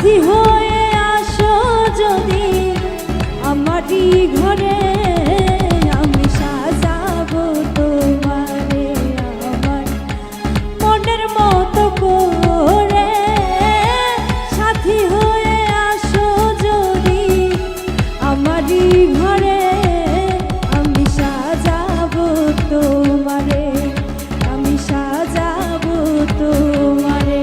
সাথী হয়ে আসো যদি আমারই ঘরে, আমি সাজাবো তোমারে আমার মনের মতো করে। সাথী হয়ে আসো যদি আমারই ঘরে, আমি সাজাবো তোমারে, আমি সাজাবো তোমারে।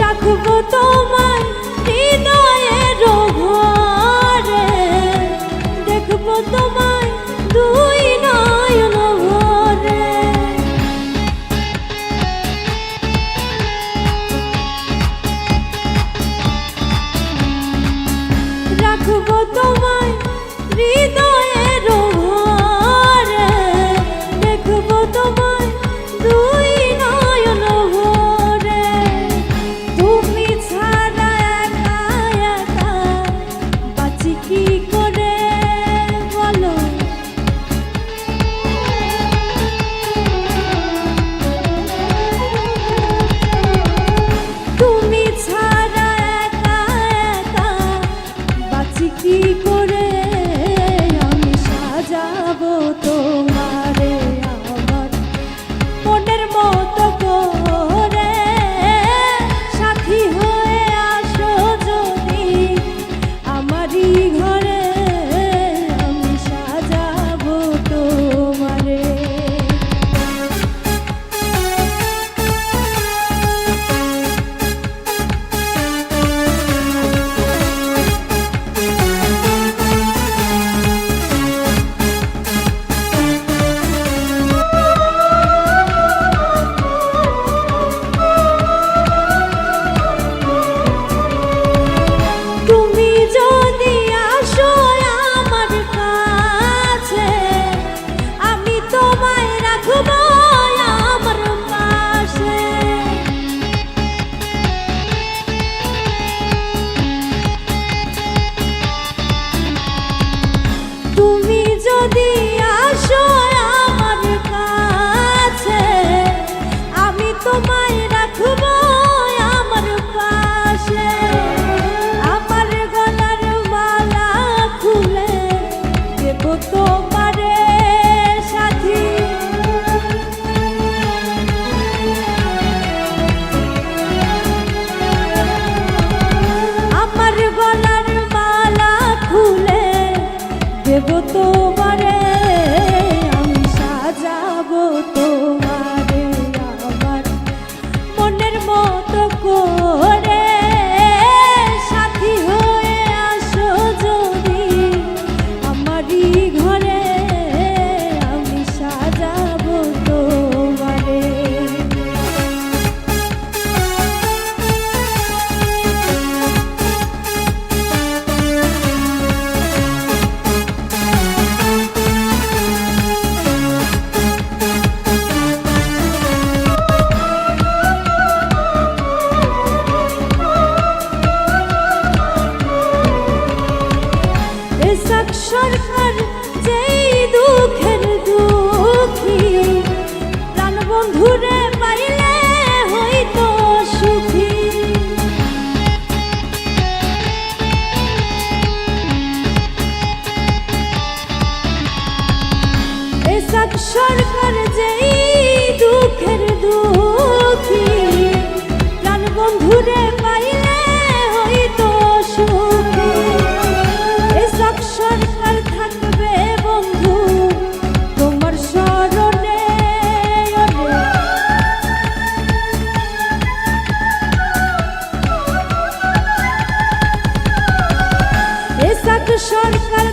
রাখবো তোমায় হৃদয়ের ঘরে, দেখবো তোমায় দুই নয়ন ভরে। রাখবো তোমায় হৃদয়ের ঘরে, দেখবো তোমায় দুই নয়ন ভরে। তুমি ছাড়া একা একা বাঁচি কি করে বলো? তুমি ছাড়া একা একা বাঁচি কি করে? আমি সাজাবো তোমারে আমার মনের মতো করে। সাথী হয়ে আসো যদি আমারই ঘরে, আমি সাজাবো তোমারে। তুমি যদি আসো আমার কাছে, আমি তোমায় রাখবো আমার পাশে। তুমি যদি আসো আমার কাছে, আমি তোমায় রাখবো আমার পাশে। আমার গলার মালা খুলে দেবো তোমারে সাথী, আমার গলার মালা খুলে দেবো তোমারে। আমি সাজাবো তোমারে আমার মনের মতো করে। সাথী হয়ে আসো যদি আমারই ঘরে, আমি সাজাবো তোমারে। এসব সরকার যেই দুঃখের দুঃখী, প্রাণ বন্ধুরে পাইলে হইতো সুখী। এসব সরকার যেই দুঃখের দুঃখী, প্রাণ বন্ধুরে পাইলে হইতো সুখী। এসব সরকার থাকবে বন্ধু তোমার স্মরণে, এসব সরকার